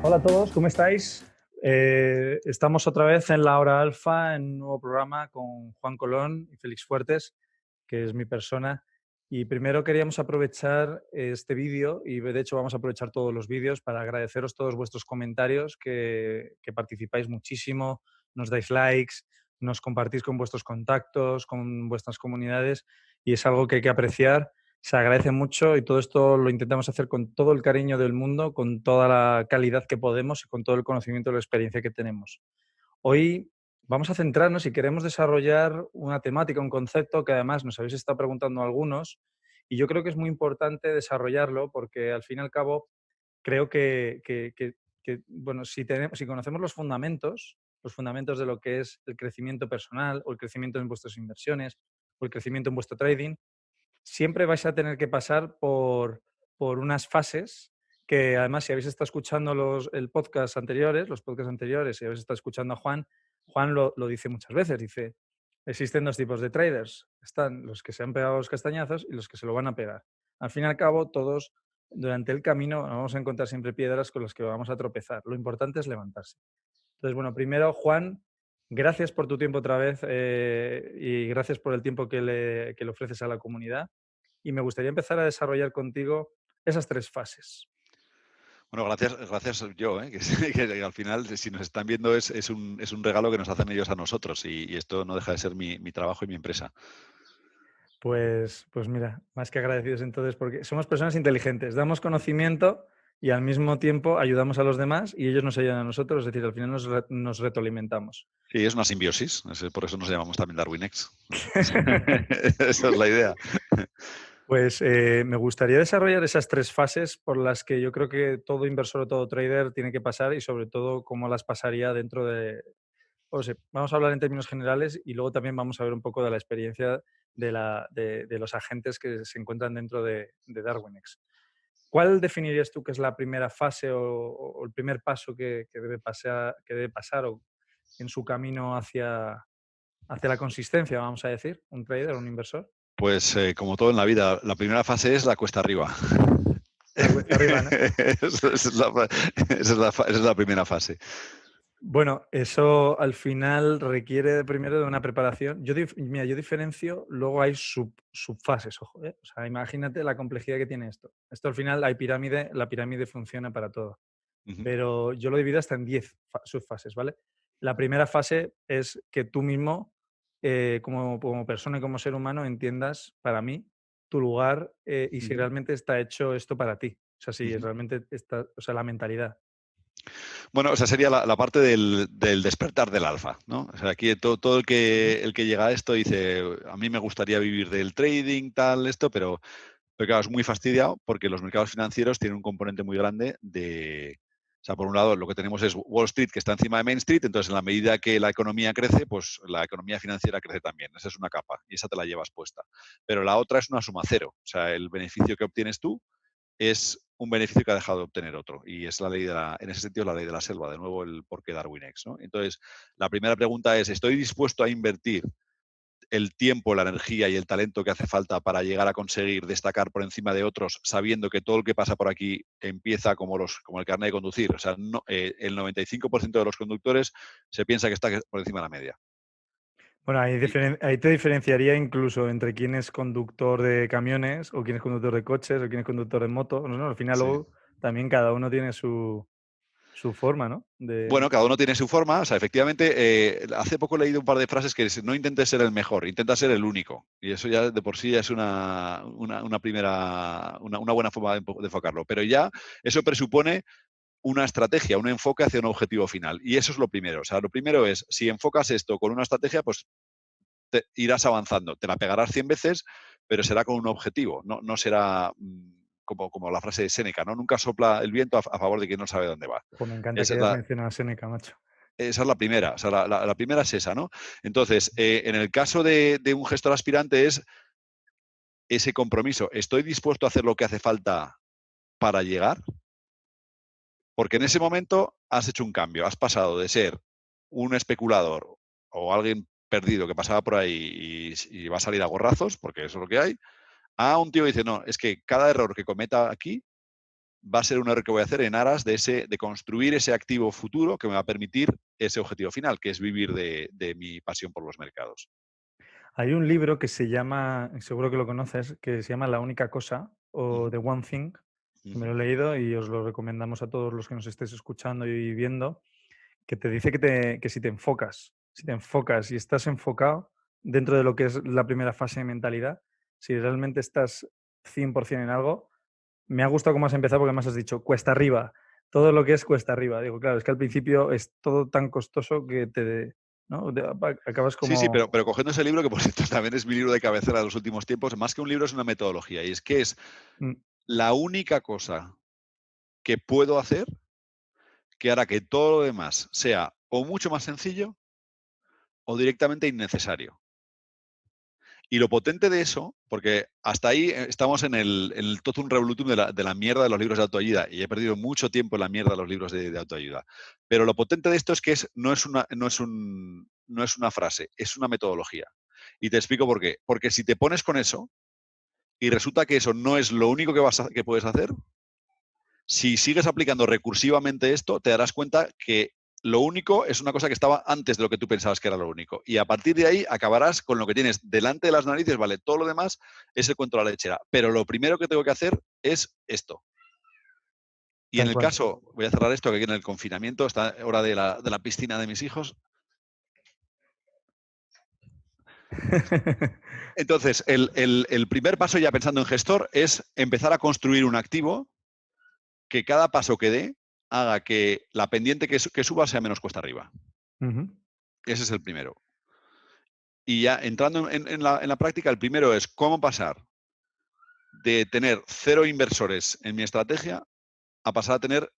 Hola a todos, ¿cómo estáis? Estamos otra vez en la hora alfa, en un nuevo programa con Juan Colón y Félix Fuertes, que es mi persona. Y primero queríamos aprovechar este vídeo, y de hecho vamos a aprovechar todos los vídeos para agradeceros todos vuestros comentarios, que participáis muchísimo, nos dais likes, nos compartís con vuestros contactos, con vuestras comunidades, y es algo que hay que apreciar. Se agradece mucho y todo esto lo intentamos hacer con todo el cariño del mundo, con toda la calidad que podemos y con todo el conocimiento y la experiencia que tenemos. Hoy vamos a centrarnos y queremos desarrollar una temática, un concepto que además nos habéis estado preguntando algunos y yo creo que es muy importante desarrollarlo porque al fin y al cabo creo bueno, si conocemos los fundamentos de lo que es el crecimiento personal o el crecimiento en vuestras inversiones o el crecimiento en vuestro trading, siempre vais a tener que pasar por unas fases que además si habéis estado escuchando los podcasts anteriores, si habéis estado escuchando a Juan, Juan lo dice muchas veces, dice, existen dos tipos de traders, están los que se han pegado los castañazos y los que se lo van a pegar. Al fin y al cabo, todos durante el camino vamos a encontrar siempre piedras con las que vamos a tropezar. Lo importante es levantarse. Entonces, bueno, primero, Juan, gracias por tu tiempo otra vez y gracias por el tiempo que le ofreces a la comunidad. Y me gustaría empezar a desarrollar contigo esas tres fases. Bueno, gracias yo, que al final, si nos están viendo, es un regalo que nos hacen ellos a nosotros y esto no deja de ser mi trabajo y mi empresa. Pues mira, más que agradecidos entonces, porque somos personas inteligentes, damos conocimiento y al mismo tiempo ayudamos a los demás y ellos nos ayudan a nosotros, es decir, al final nos retroalimentamos. Sí, es una simbiosis, por eso nos llamamos también DarwinX. Esa es la idea. Pues me gustaría desarrollar esas tres fases por las que yo creo que todo inversor o todo trader tiene que pasar y sobre todo cómo las pasaría dentro de... O sea, vamos a hablar en términos generales y luego también vamos a ver un poco de la experiencia de los agentes que se encuentran dentro de DarwinX. ¿Cuál definirías tú que es la primera fase o el primer paso que debe pasar o en su camino hacia la consistencia, vamos a decir, un trader, un inversor? Pues como todo en la vida, la primera fase es la cuesta arriba. La cuesta arriba, ¿no? Esa es la primera fase. Bueno, eso al final requiere primero de una preparación. Mira, yo diferencio, luego hay subfases, ojo, ¿eh? O sea, imagínate la complejidad que tiene esto. Esto al final hay pirámide, la pirámide funciona para todo. Ujú. Pero yo lo divido hasta en 10 subfases, ¿vale? La primera fase es que tú mismo, como persona y como ser humano, entiendas, para mí, tu lugar y si realmente está hecho esto para ti. O sea, si Ujú. realmente está, o sea, la mentalidad. Bueno, esa sería la parte del despertar del alfa, ¿no? O sea, aquí todo el Ujú. que llega a esto dice, a mí me gustaría vivir del trading, tal, esto, pero claro, es muy fastidiado porque los mercados financieros tienen un componente muy grande o sea, por un lado, lo que tenemos es Wall Street que está encima de Main Street, entonces en la medida que la economía crece, pues la economía financiera crece también. Esa es una capa y esa te la llevas puesta. Pero la otra es una suma cero. O sea, el beneficio que obtienes tú es un beneficio que ha dejado de obtener otro. Y es la ley en ese sentido, la ley de la selva, de nuevo el porqué DarwinX, ¿no? Entonces, la primera pregunta es, ¿estoy dispuesto a invertir el tiempo, la energía y el talento que hace falta para llegar a conseguir destacar por encima de otros, sabiendo que todo el que pasa por aquí empieza como el carnet de conducir? O sea, el 95% de los conductores se piensa que está por encima de la media. Bueno, Y, ahí te diferenciaría incluso entre quién es conductor de camiones o quién es conductor de coches o quién es conductor de moto. No, no, al final sí. luego también cada uno tiene su forma, ¿no? Bueno, cada uno tiene su forma. O sea, efectivamente, hace poco he leído un par de frases que es, no intentes ser el mejor, intenta ser el único. Y eso ya de por sí ya es una buena forma de enfocarlo. Pero ya eso presupone una estrategia, un enfoque hacia un objetivo final. Y eso es lo primero. O sea, lo primero es, si enfocas esto con una estrategia, pues irás avanzando. Te la pegarás 100 veces, pero será con un objetivo. No será como la frase de Séneca, ¿no? Nunca sopla el viento a favor de quien no sabe dónde va. Ojo, me encanta que Esa es hayas la, mencionado a Séneca, macho. esa es la primera. O sea, la primera es esa, ¿no? Entonces, en el caso de un gestor aspirante es ese compromiso. ¿Estoy dispuesto a hacer lo que hace falta para llegar? Porque en ese momento has hecho un cambio. Has pasado de ser un especulador o alguien perdido que pasaba por ahí y va a salir a gorrazos, porque eso es lo que hay, a un tío que dice, no, es que cada error que cometa aquí va a ser un error que voy a hacer en aras de construir ese activo futuro que me va a permitir ese objetivo final, que es vivir de mi pasión por los mercados. Hay un libro que se llama, seguro que lo conoces, que se llama La única cosa o Ujú, The One Thing, que me ujú. lo he leído y os lo recomendamos a todos los que nos estéis escuchando y viendo, que te dice que si te enfocas y estás enfocado dentro de lo que es la primera fase de mentalidad, si realmente estás 100% en algo, me ha gustado cómo has empezado porque más has dicho cuesta arriba, todo lo que es cuesta arriba. Digo, claro, es que al principio es todo tan costoso que ¿no? Acabas Sí, sí, como... pero cogiendo ese libro, que por cierto también es mi libro de cabecera de los últimos tiempos, más que un libro es una metodología. Y es que es mm, la única cosa que puedo hacer que hará que todo lo demás sea o mucho más sencillo o directamente innecesario. Y lo potente de eso, porque hasta ahí estamos en el totum revolutum de la mierda de los libros de autoayuda, y he perdido mucho tiempo en la mierda de los libros de autoayuda. Pero lo potente de esto es que no es una frase, es una metodología. Y te explico por qué. Porque si te pones con eso y resulta que eso no es lo único que puedes hacer, si sigues aplicando recursivamente esto, te darás cuenta que lo único es una cosa que estaba antes de lo que tú pensabas que era lo único. Y a partir de ahí acabarás con lo que tienes delante de las narices, vale, todo lo demás es el cuento de la lechera. Pero lo primero que tengo que hacer es esto. Y en tal el cual. caso, voy a cerrar esto, que aquí en el confinamiento, está hora de la piscina de mis hijos. Entonces, el primer paso, ya pensando en gestor, es empezar a construir un activo que cada paso que dé haga que la pendiente que suba sea menos cuesta arriba. Ujú, Ese es el primero. Y ya entrando en la práctica, el primero es cómo pasar de tener 0 inversores en mi estrategia a pasar a tener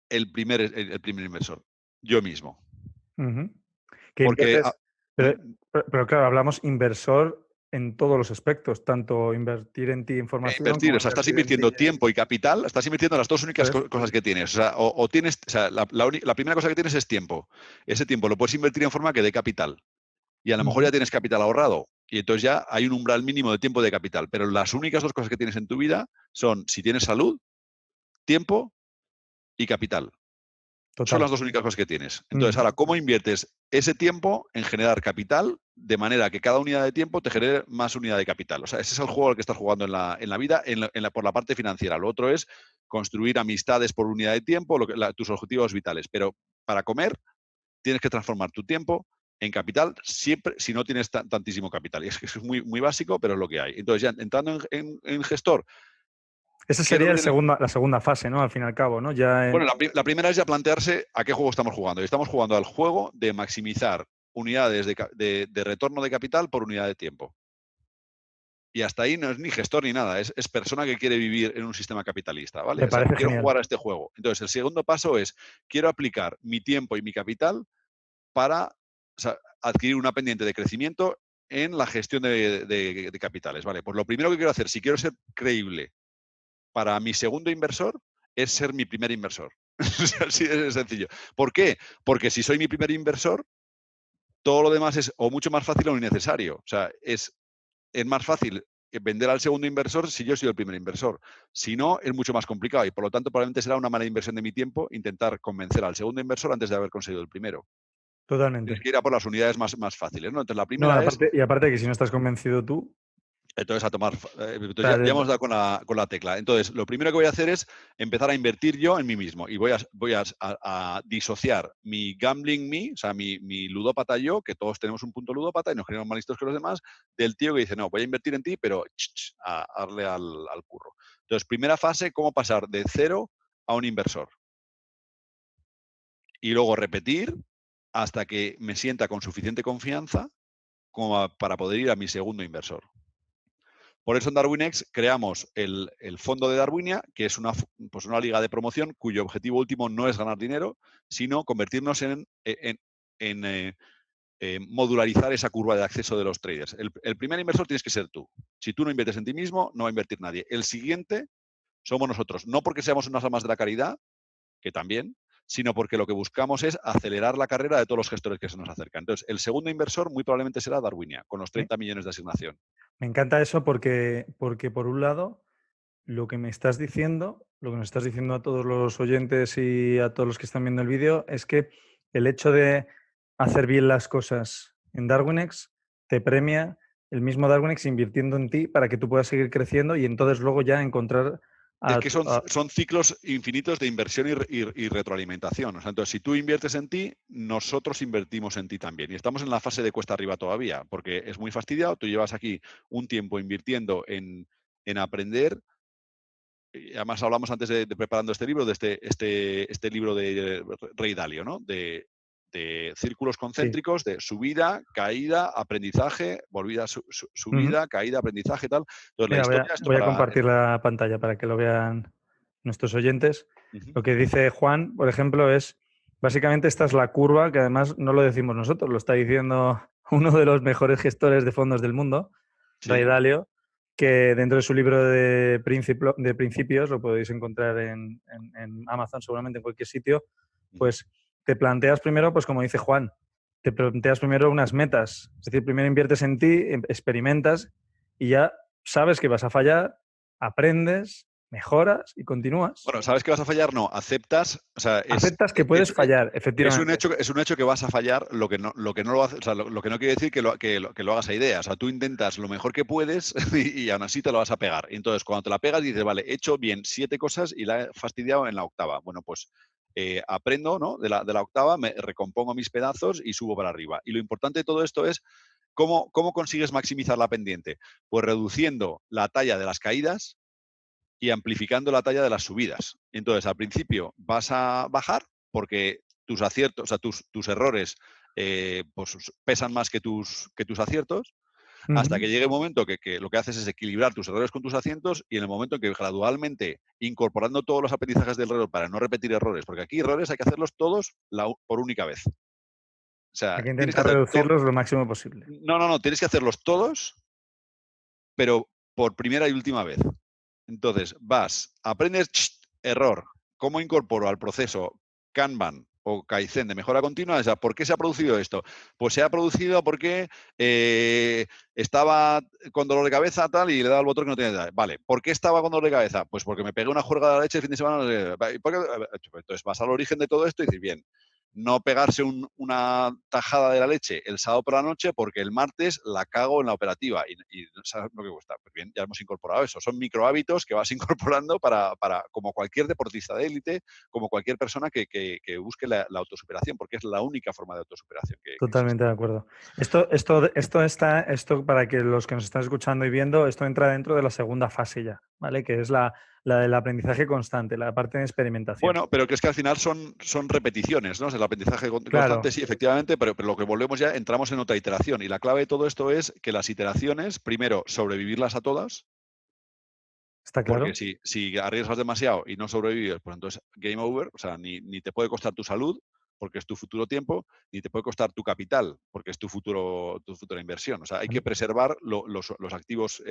el primer inversor, yo mismo. ujú. Que Porque inviertes, pero, pero claro, hablamos inversor en todos los aspectos, tanto invertir en ti en formación invertir, como o sea, estás invertir en ti invirtiendo en... tiempo y capital, estás invirtiendo las dos únicas Eso es. cosas que tienes. O sea, o tienes, o sea, la primera cosa que tienes es tiempo. Ese tiempo lo puedes invertir en forma que dé capital. Y a lo mejor Ujú, ya tienes capital ahorrado. Y entonces ya hay un umbral mínimo de tiempo de capital. Pero las únicas dos cosas que tienes en tu vida son si tienes salud, tiempo y capital. Son total. las dos únicas cosas que tienes. Entonces, Ujú, ahora, ¿cómo inviertes ese tiempo en generar capital de manera que cada unidad de tiempo te genere más unidad de capital? O sea, ese es el juego al que estás jugando en la vida por la parte financiera. Lo otro es construir amistades por unidad de tiempo, tus objetivos vitales. Pero para comer tienes que transformar tu tiempo en capital siempre si no tienes tantísimo capital. Y es que es muy, muy básico, pero es lo que hay. Entonces, ya entrando en gestor, esa ¿qué es lo sería que tienes? la segunda fase, ¿no? Al fin y al cabo, ¿no? Ya Bueno, la primera es ya plantearse a qué juego estamos jugando. Y estamos jugando al juego de maximizar unidades de retorno de capital por unidad de tiempo. Y hasta ahí no es ni gestor ni nada, es persona que quiere vivir en un sistema capitalista, ¿vale? me O sea, parece quiero genial. jugar a este juego. Entonces, el segundo paso es, quiero aplicar mi tiempo y mi capital para, o sea, adquirir una pendiente de crecimiento en la gestión de capitales, ¿vale? Pues lo primero que quiero hacer, si quiero ser creíble para mi segundo inversor, es ser mi primer inversor. Así de sencillo. ¿Por qué? Porque si soy mi primer inversor, todo lo demás es o mucho más fácil o innecesario. O sea, es más fácil vender al segundo inversor si yo soy el primer inversor. Si no, es mucho más complicado y por lo tanto probablemente será una mala inversión de mi tiempo intentar convencer al segundo inversor antes de haber conseguido el primero. Tienes Totalmente. que ir a por las unidades más fáciles, ¿no? Entonces la No, primera es y aparte que si no estás convencido tú, entonces a tomar. o Entonces sea, ya hemos dado con la tecla. Entonces, lo primero que voy a hacer es empezar a invertir yo en mí mismo. Y voy a disociar mi gambling me, o sea, mi ludópata yo, que todos tenemos un punto ludópata y nos creemos más listos que los demás, del tío que dice, no, voy a invertir en ti, pero a darle al curro. Entonces, primera fase, cómo pasar de cero a un inversor. Y luego repetir hasta que me sienta con suficiente confianza como para poder ir a mi segundo inversor. Por eso en DarwinX creamos el fondo de Darwinia, que es pues una liga de promoción cuyo objetivo último no es ganar dinero, sino convertirnos en modularizar esa curva de acceso de los traders. El primer inversor tienes que ser tú. Si tú no inviertes en ti mismo, no va a invertir nadie. El siguiente somos nosotros, no porque seamos unas almas de la caridad, que también, sino porque lo que buscamos es acelerar la carrera de todos los gestores que se nos acercan. Entonces, el segundo inversor muy probablemente será Darwinia, con los me, 30 millones de asignación. me encanta eso porque por un lado, lo que me estás diciendo lo que nos estás diciendo a todos los oyentes y a todos los que están viendo el vídeo es que el hecho de hacer bien las cosas en Darwinex te premia el mismo Darwinex invirtiendo en ti para que tú puedas seguir creciendo y entonces luego ya encontrar Es a que tu- a- son ciclos infinitos de inversión y retroalimentación. O sea, entonces, si tú inviertes en ti, nosotros invertimos en ti también. Y estamos en la fase de cuesta arriba todavía, porque es muy fastidiado. Tú llevas aquí un tiempo invirtiendo en aprender. Y además hablamos antes de preparando este libro, de este libro de Rey Dalio, ¿no? De círculos sí. concéntricos, de subida, caída, aprendizaje, volvida, Ujú. subida, caída, aprendizaje, tal. Entonces, la Mira, historia, esto voy a para... compartir la pantalla para que lo vean nuestros oyentes. Ujú. Lo que dice Juan, por ejemplo, es básicamente esta es la curva, que además no lo decimos nosotros, lo está diciendo uno de los mejores gestores de fondos del mundo, Ray Sí. Dalio, que dentro de su libro de principios, lo podéis encontrar en Amazon, seguramente en cualquier sitio, Ujú. pues te planteas primero, pues como dice Juan, te planteas primero unas metas. Es decir, primero inviertes en ti, experimentas y ya sabes que vas a fallar, aprendes, mejoras y continúas. Bueno, ¿sabes que vas a fallar? No, aceptas, o sea, Aceptas que puedes fallar, efectivamente. es un hecho que vas a fallar, lo que no lo hace, o sea, lo que no quiere decir que lo hagas a idea. O sea, tú intentas lo mejor que puedes y aún así te lo vas a pegar. Y entonces, cuando te la pegas, dices, vale, he hecho bien 7 cosas y la he fastidiado en la octava. Bueno, pues aprendo, ¿no? De la octava, me recompongo mis pedazos y subo para arriba. Y lo importante de todo esto es cómo consigues maximizar la pendiente. Pues reduciendo la talla de las caídas y amplificando la talla de las subidas. Entonces, al principio vas a bajar porque tus aciertos, o sea, tus errores pues, pesan más que tus aciertos, hasta Ujú. que llegue un momento que lo que haces es equilibrar tus errores con tus aciertos y en el momento en que gradualmente, incorporando todos los aprendizajes del error para no repetir errores, porque aquí errores hay que hacerlos todos por única vez. O Hay sea, que tienes que intentar hacer reducirlos lo máximo posible. no, no, no, tienes que hacerlos todos, pero por primera y última vez. Entonces, aprendes, error, ¿cómo incorporo al proceso Kanban o Kaizen de mejora continua? O sea, ¿por qué se ha producido esto? Pues se ha producido porque estaba con dolor de cabeza tal y le he dado al botón que no tiene. Vale, ¿por qué estaba con dolor de cabeza? Pues porque me pegué una juerga de la leche el fin de semana. No sé qué. Entonces vas al origen de todo esto y dices, bien, no pegarse una tajada de la leche el sábado por la noche porque el martes la cago en la operativa y ¿sabes lo que cuesta? Pues bien, ya hemos incorporado eso. Son micro hábitos que vas incorporando para como cualquier deportista de élite, como cualquier persona que busque la autosuperación, porque es la única forma de autosuperación que Totalmente existe. de acuerdo. Esto para que los que nos están escuchando y viendo, esto entra dentro de la segunda fase ya, ¿vale? Que es la del aprendizaje constante, la parte de experimentación. Bueno, pero que es que al final son repeticiones, ¿no? O sea, el aprendizaje constante, Claro, sí, efectivamente, pero lo que volvemos ya, entramos en otra iteración. Y la clave de todo esto es que las iteraciones, primero, sobrevivirlas a todas. está Porque claro. si arriesgas demasiado y no sobrevives, pues entonces game over, o sea, ni te puede costar tu salud, porque es tu futuro tiempo, ni te puede costar tu capital, porque es tu futura inversión. O sea, hay que preservar los activos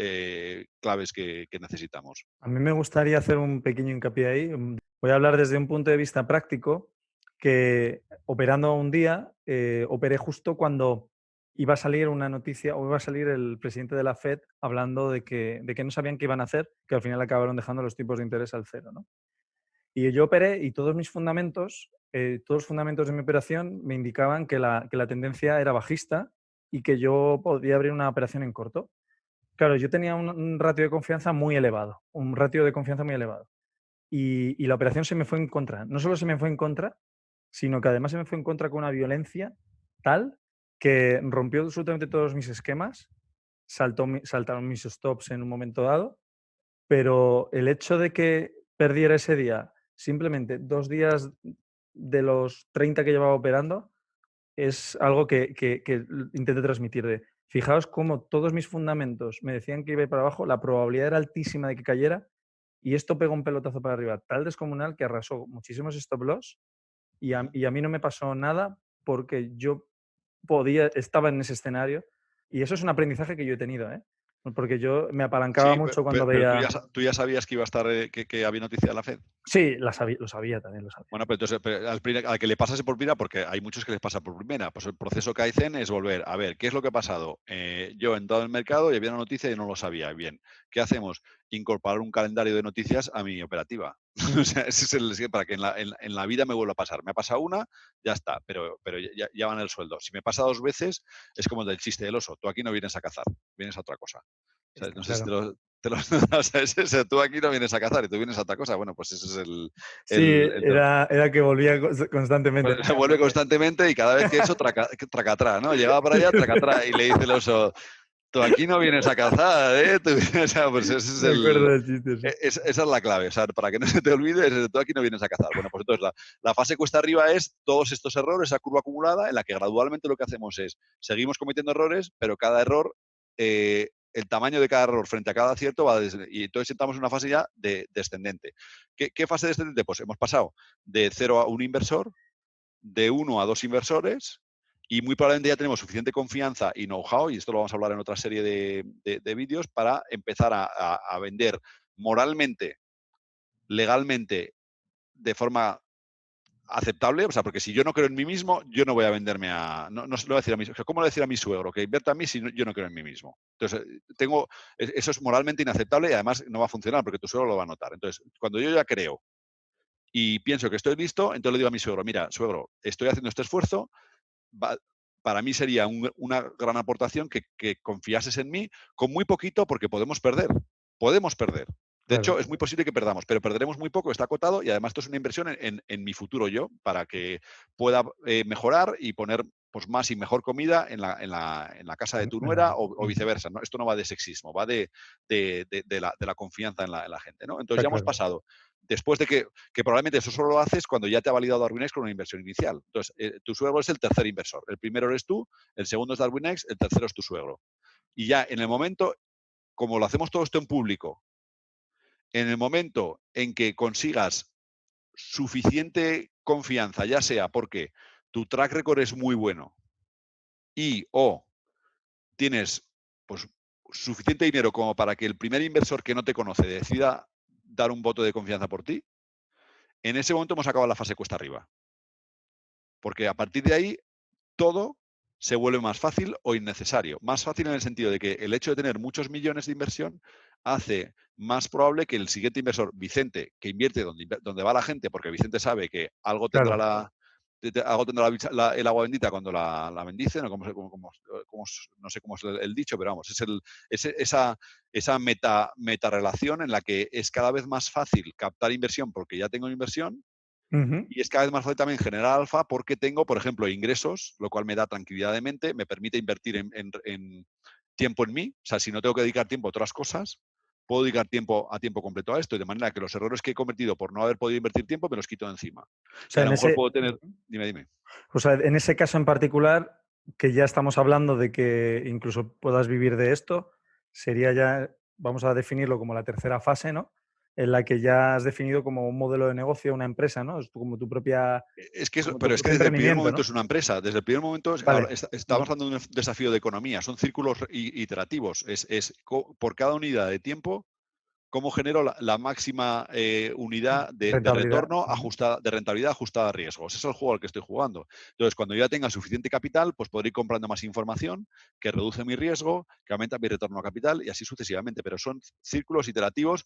claves que necesitamos. A mí me gustaría hacer un pequeño hincapié ahí. Voy a hablar desde un punto de vista práctico, que operando un día, operé justo cuando iba a salir una noticia o iba a salir el presidente de la Fed hablando de que no sabían qué iban a hacer, que al final acabaron dejando los tipos de interés al cero, ¿no? Y yo operé y todos los fundamentos de mi operación me indicaban que la tendencia era bajista y que yo podía abrir una operación en corto. Claro, yo tenía un ratio de confianza muy elevado, un ratio de confianza muy elevado. Y la operación se me fue en contra. No solo se me fue en contra, sino que además se me fue en contra con una violencia tal que rompió absolutamente todos mis esquemas, saltaron mis stops en un momento dado, pero el hecho de que perdiera ese día, simplemente 2 días de los 30 que llevaba operando, es algo que intenté transmitir de, fijaos cómo todos mis fundamentos me decían que iba a ir para abajo, la probabilidad era altísima de que cayera y esto pegó un pelotazo para arriba tal descomunal que arrasó muchísimos stop loss Ujú. y a mí no me pasó nada porque yo estaba en ese escenario y eso es un aprendizaje que yo he tenido, ¿eh? Porque yo me apalancaba Sí, mucho cuando pero veía... tú ya sabías que iba a estar, que había noticia de la Fed. Sí, lo sabía también, lo sabía. Bueno, pero entonces al que le pasase por primera, porque hay muchos que les pasa por primera, pues el proceso Kaizen es volver a ver qué es lo que ha pasado. Yo he entrado en el mercado y había una noticia y no lo sabía. Bien, ¿qué hacemos? incorporar un calendario de noticias a mi operativa. O sea, ese es para que en la vida me vuelva a pasar. Me ha pasado una, ya está, pero ya van el sueldo. Si me pasa 2 veces, es como el del chiste del oso. Tú aquí no vienes a cazar, vienes a otra cosa. O sea, Está no sé si claro. te lo o sea, tú aquí no vienes a cazar y tú vienes a otra cosa. Bueno, pues ese es Sí, el tema. era que volvía constantemente. Pues se vuelve constantemente y cada vez que eso, tracatrá, ¿no? Llegaba para allá, tracatrá, y le dice el oso, tú aquí no vienes a cazar, ¿eh? O sea, pues ese es Me acuerdo del chiste, sí. esa es la clave. O sea, para que no se te olvide, tú aquí no vienes a cazar. Bueno, pues entonces la fase cuesta arriba es todos estos errores, esa curva acumulada, en la que gradualmente lo que hacemos es, seguimos cometiendo errores, pero cada error, el tamaño de cada error frente a cada acierto va y entonces estamos en una fase ya descendente. ¿Qué fase descendente? Pues hemos pasado de 0 a 1 inversor, de 1 a 2 inversores, y muy probablemente ya tenemos suficiente confianza y know-how, y esto lo vamos a hablar en otra serie de vídeos, para empezar a vender moralmente, legalmente, de forma aceptable. O sea, porque si yo no creo en mí mismo, yo no voy a venderme no se lo voy a decir a mi, o sea, ¿cómo le voy a decir a mi suegro que invierta en mí si yo no creo en mí mismo? Entonces, eso es moralmente inaceptable y además no va a funcionar porque tu suegro lo va a notar. Entonces, cuando yo ya creo y pienso que estoy listo, entonces le digo a mi suegro, mira, suegro, estoy haciendo este esfuerzo, para mí sería una gran aportación que confiases en mí con muy poquito, porque podemos perder. Podemos perder. De hecho, Claro, es muy posible que perdamos, pero perderemos muy poco, está acotado, y además esto es una inversión en mi futuro yo, para que pueda mejorar y poner pues, más y mejor comida en la casa de tu en la nuera, mesa. o viceversa, ¿no? Esto no va de sexismo, va de la confianza en la gente, ¿no? Entonces Está ya hemos claro. pasado, después de que probablemente eso solo lo haces cuando ya te ha validado DarwinX con una inversión inicial. Entonces, tu suegro es el tercer inversor. El primero eres tú, el segundo es DarwinX, el tercero es tu suegro. Y ya en el momento, como lo hacemos todo esto en público, en el momento en que consigas suficiente confianza, ya sea porque tu track record es muy bueno y o tienes pues, suficiente dinero como para que el primer inversor que no te conoce decida dar un voto de confianza por ti, en ese momento hemos acabado la fase cuesta arriba. Porque a partir de ahí todo se vuelve más fácil o innecesario. Más fácil en el sentido de que el hecho de tener muchos millones de inversión hace más probable que el siguiente inversor, Vicente, que invierte donde va la gente, porque Vicente sabe que algo tendrá Claro, algo tendrá el agua bendita cuando la bendicen, o no sé cómo es el dicho, pero vamos, esa meta relación en la que es cada vez más fácil captar inversión porque ya tengo inversión, ujú, y es cada vez más fácil también generar alfa porque tengo, por ejemplo, ingresos, lo cual me da tranquilidad de mente, me permite invertir en tiempo en mí. O sea, si no tengo que dedicar tiempo a otras cosas, puedo dedicar tiempo a tiempo completo a esto, y de manera que los errores que he cometido por no haber podido invertir tiempo me los quito de encima. O Y sea, a lo en mejor ese, puedo tener. Dime. o sea, en ese caso en particular, que ya estamos hablando de que incluso puedas vivir de esto, sería ya, vamos a definirlo como la tercera fase, ¿no? En la que ya has definido como un modelo de negocio, una empresa, ¿no? Es como tu propia, Eso, como tu pero es que propio desde el primer emprendimiento, momento ¿no? es una empresa. Desde el primer momento Vale. estamos hablando de un desafío de economía. Son círculos iterativos. Por cada unidad de tiempo, cómo genero la máxima unidad de Rentabilidad. retorno Ujú. ajustada, de rentabilidad ajustada a riesgos. Ese es el juego al que estoy jugando. Entonces, cuando yo ya tenga suficiente capital, pues podré ir comprando más información que reduce mi riesgo, que aumenta mi retorno a capital, y así sucesivamente. Pero son círculos iterativos.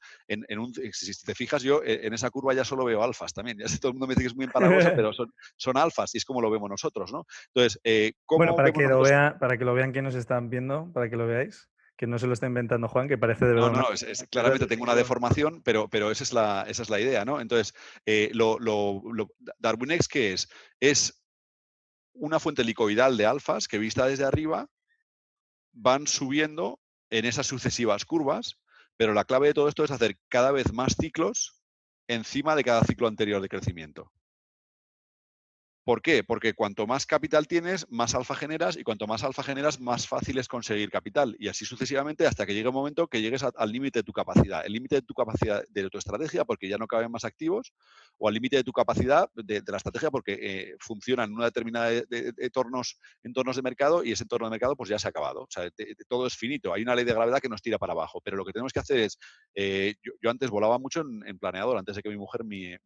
Si te fijas, yo en esa curva ya solo veo alfas también. Ya sé, todo el mundo me dice que es muy empalagoso, pero son alfas, y es como lo vemos nosotros, ¿no? Entonces, Bueno, ¿cómo vemos nosotros? para que lo vean quienes están viendo, para que lo veáis, que no se lo está inventando Juan, que parece de No, verdad no, una. no, claramente tengo una deformación, pero esa es la idea, ¿no? Entonces, DarwinX, ¿qué es? Es una fuente helicoidal de alfas que, vista desde arriba, van subiendo en esas sucesivas curvas, pero la clave de todo esto es hacer cada vez más ciclos encima de cada ciclo anterior de crecimiento. ¿Por qué? Porque cuanto más capital tienes, más alfa generas, y cuanto más alfa generas, más fácil es conseguir capital. Y así sucesivamente hasta que llegue un momento que llegues al límite de tu capacidad. El límite de tu capacidad de tu estrategia porque ya no caben más activos, o al límite de tu capacidad de la estrategia porque funciona en una determinada entornos de mercado, y ese entorno de mercado pues ya se ha acabado. O sea, todo es finito. Hay una ley de gravedad que nos tira para abajo. Pero lo que tenemos que hacer es, yo antes volaba mucho en planeador, antes de que mi mujer me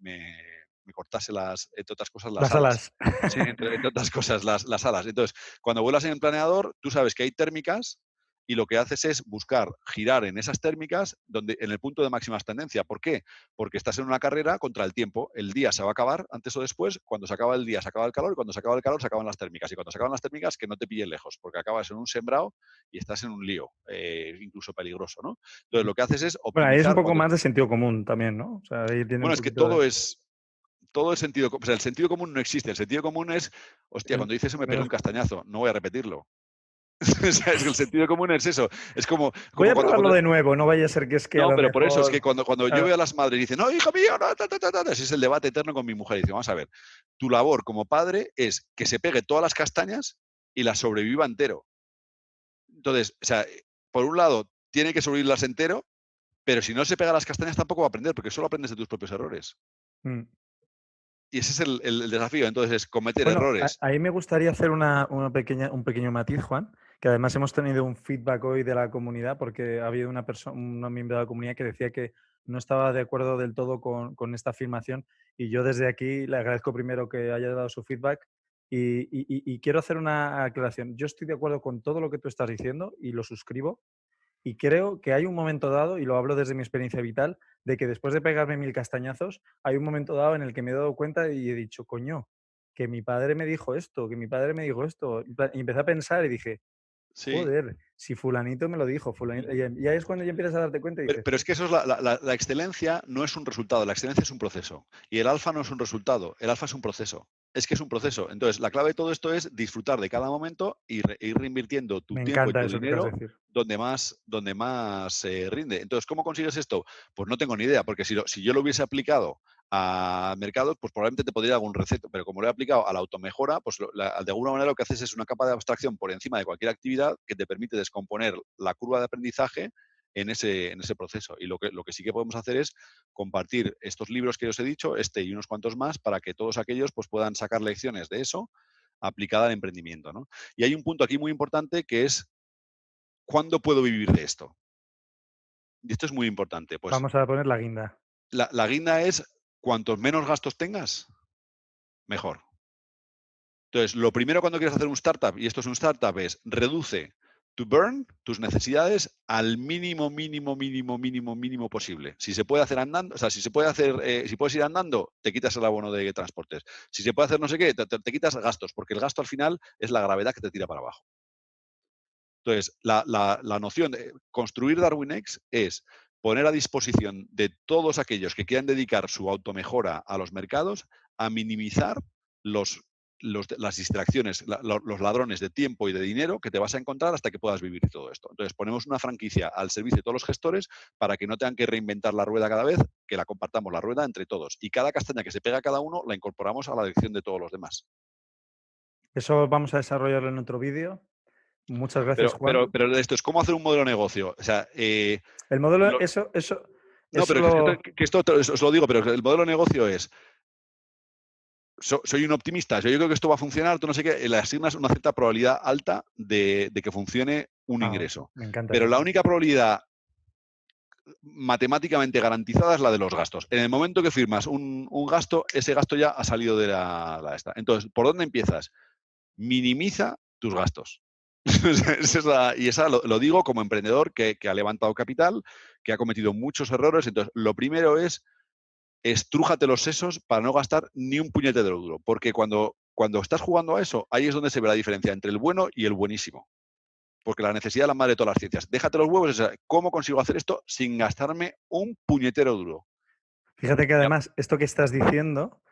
cortase entre otras cosas, las Las alas. alas. Sí, entre otras cosas, las alas. Entonces, cuando vuelas en el planeador, tú sabes que hay térmicas y lo que haces es buscar girar en esas térmicas en el punto de máxima tendencia. ¿Por qué? Porque estás en una carrera contra el tiempo. El día se va a acabar antes o después. Cuando se acaba el día se acaba el calor, y cuando se acaba el calor se acaban las térmicas. Y cuando se acaban las térmicas, que no te pillen lejos, porque acabas en un sembrado y estás en un lío, incluso peligroso, ¿no? Entonces lo que haces es Bueno, ahí es un optimizar poco cuando... más de sentido común también, ¿no? O sea, ahí tiene un Bueno, es que poquito de... todo es sentido, o sea, el sentido común no existe. El sentido común es, hostia, el- cuando dices eso me pegué menos- un castañazo, no voy a repetirlo. O sea, es que el sentido común es eso. Es como, Voy como a cuando, probarlo de nuevo, no vaya a ser que es que a no, lo pero por eso es que mejor... cuando yo Claro. veo a las madres y dicen, no, hijo mío, no, ese es el debate eterno con mi mujer. Y dice, vamos a ver, tu labor como padre es que se pegue todas las castañas y las sobreviva entero. Entonces, o sea, por un lado, tiene que sobrevivirlas entero, pero si no se pega las castañas tampoco va a aprender, porque solo aprendes de tus propios errores. Mm. Y ese es el desafío. Entonces, es cometer Bueno, errores. ahí me gustaría hacer un pequeño matiz, Juan, que además hemos tenido un feedback hoy de la comunidad porque ha habido un miembro de la comunidad que decía que no estaba de acuerdo del todo con esta afirmación y yo desde aquí le agradezco primero que haya dado su feedback y quiero hacer una aclaración. Yo estoy de acuerdo con todo lo que tú estás diciendo y lo suscribo, y creo que hay un momento dado, y lo hablo desde mi experiencia vital, de que después de pegarme 1000 castañazos, hay un momento dado en el que me he dado cuenta y he dicho, coño, que mi padre me dijo esto, que mi padre me dijo esto. Y empecé a pensar y dije, Sí. joder, si fulanito me lo dijo, fulanito. Y ahí es cuando ya empiezas a darte cuenta y dices, Pero es que eso es la excelencia no es un resultado, la excelencia es un proceso. Y el alfa no es un resultado, el alfa es un proceso. Es que es un proceso. Entonces, la clave de todo esto es disfrutar de cada momento y ir reinvirtiendo tu me tiempo y encanta tu eso que acabas de dinero decir. donde más rinde. Entonces, ¿cómo consigues esto? Pues no tengo ni idea, porque si yo lo hubiese aplicado a mercados, pues probablemente te podría dar algún receto, pero como lo he aplicado a la automejora, pues de alguna manera lo que haces es una capa de abstracción por encima de cualquier actividad que te permite descomponer la curva de aprendizaje en ese proceso. Y lo que sí que podemos hacer es compartir estos libros que os he dicho, este y unos cuantos más, para que todos aquellos pues, puedan sacar lecciones de eso aplicada al emprendimiento, ¿no? Y hay un punto aquí muy importante que es, ¿cuándo puedo vivir de esto? Y esto es muy importante. Pues Vamos a poner la guinda. la guinda es, cuantos menos gastos tengas, mejor. Entonces, lo primero cuando quieres hacer un startup, y esto es un startup, es reduce tu burn, tus necesidades, al mínimo, mínimo, mínimo, mínimo, mínimo posible. Si se puede hacer andando, o sea, si se puede hacer, si puedes ir andando, te quitas el abono de transportes. Si se puede hacer no sé qué, te quitas gastos, porque el gasto al final es la gravedad que te tira para abajo. Entonces, la noción de construir DarwinX es poner a disposición de todos aquellos que quieran dedicar su automejora a los mercados a minimizar las distracciones, los ladrones de tiempo y de dinero que te vas a encontrar hasta que puedas vivir de todo esto. Entonces, ponemos una franquicia al servicio de todos los gestores para que no tengan que reinventar la rueda cada vez, que la compartamos la rueda entre todos. Y cada castaña que se pega a cada uno la incorporamos a la dirección de todos los demás. Eso vamos a desarrollarlo en otro vídeo. Muchas gracias, Pero, Juan. pero, pero esto es cómo hacer un modelo de negocio. O sea, El modelo, lo- no, eso pero lo... que esto os lo digo, pero el modelo de negocio es, soy un optimista, yo creo que esto va a funcionar, tú no sé qué, le asignas una cierta probabilidad alta de que funcione un Ah, ingreso. me encanta Pero eso. la única probabilidad matemáticamente garantizada es la de los gastos. En el momento que firmas un gasto, ese gasto ya ha salido de la esta. Entonces, ¿por dónde empiezas? Minimiza tus gastos. Y esa lo digo como emprendedor que ha levantado capital, que ha cometido muchos errores. Entonces, lo primero es estrújate los sesos para no gastar ni un puñete de duro. Porque cuando estás jugando a eso, ahí es donde se ve la diferencia entre el bueno y el buenísimo. Porque la necesidad es la madre de todas las ciencias. Déjate los huevos, o sea, ¿cómo consigo hacer esto sin gastarme un puñetero duro? Fíjate que Ya. además esto que estás diciendo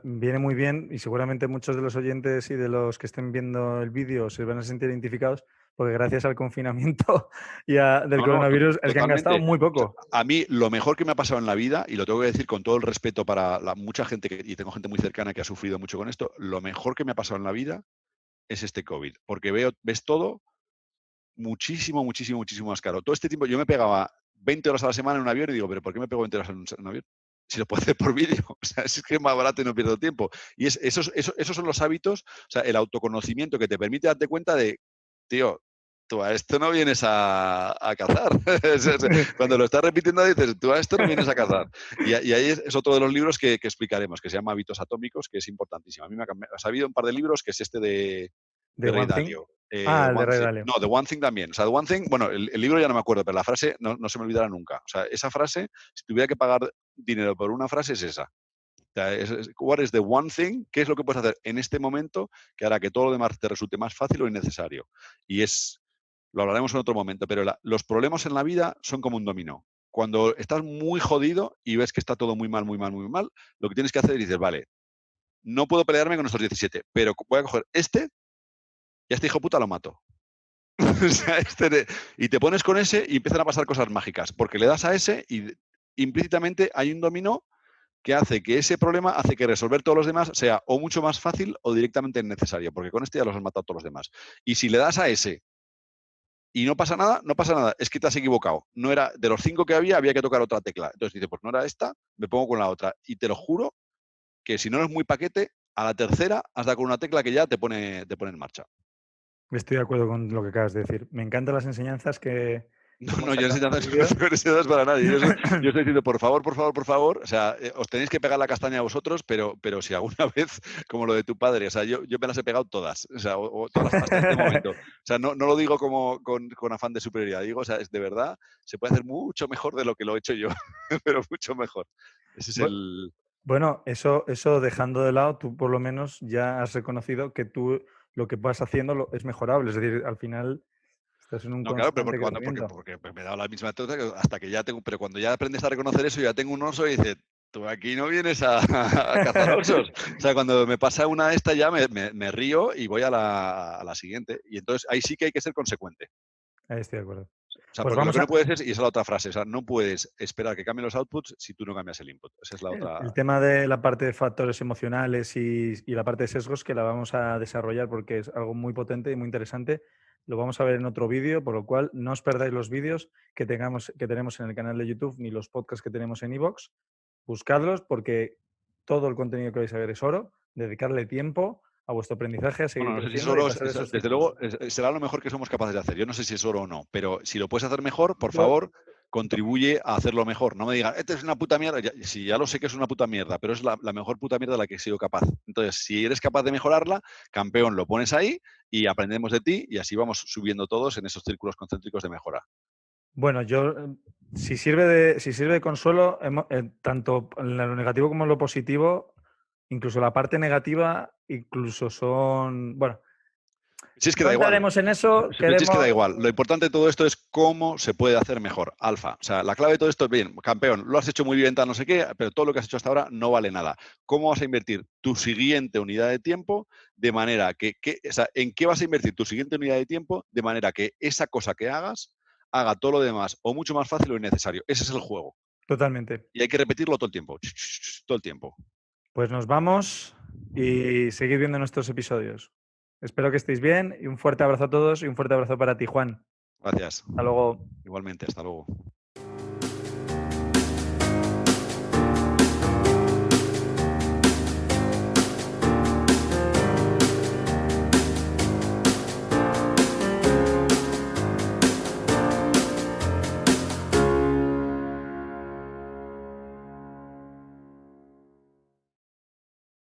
viene muy bien y seguramente muchos de los oyentes y de los que estén viendo el vídeo se van a sentir identificados porque gracias al confinamiento del No, no, coronavirus es que han gastado totalmente. muy O sea, poco. a mí lo mejor que me ha pasado en la vida, y lo tengo que decir con todo el respeto para mucha gente, y tengo gente muy cercana que ha sufrido mucho con esto, lo mejor que me ha pasado en la vida es este COVID. Porque ves todo muchísimo, muchísimo, muchísimo más caro. Todo este tiempo yo me pegaba 20 horas a la semana en un avión y digo, ¿pero por qué me pego 20 horas en un avión? Si lo puedo hacer por vídeo. O sea, es que es más barato y no pierdo tiempo. Y esos son los hábitos, o sea, el autoconocimiento que te permite darte cuenta de, tío, tú a esto no vienes a cazar. Cuando lo estás repitiendo dices, tú a esto no vienes a cazar. Y ahí es otro de los libros que explicaremos, que se llama Hábitos Atómicos, que es importantísimo. A mí me ha habido un par de libros, que es este ¿De de Ray One Thing? Dalio. Ah, el de One Ray Thing, Dalio. no, The One Thing también. O sea, The One Thing, bueno, el libro ya no me acuerdo, pero la frase no se me olvidará nunca. O sea, esa frase, si tuviera que pagar dinero por una frase, es esa. O sea, what is the one thing? ¿Qué es lo que puedes hacer en este momento que hará que todo lo demás te resulte más fácil o innecesario? Y lo hablaremos en otro momento, pero los problemas en la vida son como un dominó. Cuando estás muy jodido y ves que está todo muy mal, muy mal, muy mal, lo que tienes que hacer es decir, vale, no puedo pelearme con estos 17, pero voy a coger y a este hijo puta lo mato. O sea, y te pones con ese y empiezan a pasar cosas mágicas, porque le das a ese y implícitamente hay un dominó que hace que ese problema hace que resolver todos los demás sea o mucho más fácil o directamente innecesario, porque con este ya los has matado todos los demás. Y si le das a ese y no pasa nada, no pasa nada, es que te has equivocado. No era, de los 5 que había que tocar otra tecla. Entonces dice, pues no era esta, me pongo con la otra. Y te lo juro que si no eres muy paquete, a la tercera has dado con una tecla que ya te pone en marcha. Estoy de acuerdo con lo que acabas de decir. Me encantan las enseñanzas que No, hemos no, yo sacado en el enseñanzas no vídeo. tengo enseñanzas para nadie. Yo estoy diciendo, por favor, por favor, por favor, o sea, os tenéis que pegar la castaña a vosotros, pero si alguna vez, como lo de tu padre, o sea, yo me las he pegado todas, o sea, o todas hasta este momento. O sea, no lo digo como con afán de superioridad, digo, o sea, es de verdad, se puede hacer mucho mejor de lo que lo he hecho yo, pero mucho mejor. Ese es Bu- el... Bueno, eso dejando de lado, tú por lo menos ya has reconocido que tú lo que vas haciendo es mejorable. Es decir, al final estás en un No, claro, pero constante crecimiento. porque me he dado la misma tota hasta que ya tengo, pero cuando ya aprendes a reconocer eso, ya tengo un oso y dices, tú aquí no vienes a, a cazar osos. O sea, cuando me pasa una de estas ya me río y voy a la siguiente. Y entonces ahí sí que hay que ser consecuente. Ahí estoy de acuerdo. O sea, Pues porque lo vamos que no a... puedes es, y esa es la otra frase, o sea, no puedes esperar que cambien los outputs si tú no cambias el input. Esa es la El otra. tema de la parte de factores emocionales y la parte de sesgos que la vamos a desarrollar porque es algo muy potente y muy interesante. Lo vamos a ver en otro vídeo, por lo cual no os perdáis los vídeos que tenemos en el canal de YouTube ni los podcasts que tenemos en iVoox. Buscadlos porque todo el contenido que vais a ver es oro. Dedicarle tiempo a vuestro aprendizaje, a seguir Bueno, no sé si es creciendo y a oro, pasar esos desde ciclos. luego será lo mejor que somos capaces de hacer. Yo no sé si es oro o no, pero si lo puedes hacer mejor, por Yo, favor, contribuye a hacerlo mejor. No me digas, esto es una puta mierda. Si ya lo sé que es una puta mierda, pero es la mejor puta mierda de la que he sido capaz. Entonces, si eres capaz de mejorarla, campeón, lo pones ahí y aprendemos de ti y así vamos subiendo todos en esos círculos concéntricos de mejora. bueno, si sirve de consuelo, tanto en lo negativo como en lo positivo, incluso la parte negativa, incluso son. Bueno, Si es que no da igual. entraremos en eso. Si es que Queremos. da igual. Lo importante de todo esto es cómo se puede hacer mejor. Alfa. O sea, la clave de todo esto es, bien, campeón, lo has hecho muy bien, tal, no sé qué, pero todo lo que has hecho hasta ahora no vale nada. ¿Cómo vas a invertir tu siguiente unidad de tiempo de manera o sea, en qué vas a invertir tu siguiente unidad de tiempo de manera que esa cosa que hagas haga todo lo demás o mucho más fácil o innecesario? Ese es el juego. Totalmente. Y hay que repetirlo todo el tiempo. Todo el tiempo. Pues nos vamos y seguid viendo nuestros episodios. Espero que estéis bien y un fuerte abrazo a todos y un fuerte abrazo para ti, Juan. Gracias. Hasta luego. Igualmente, hasta luego.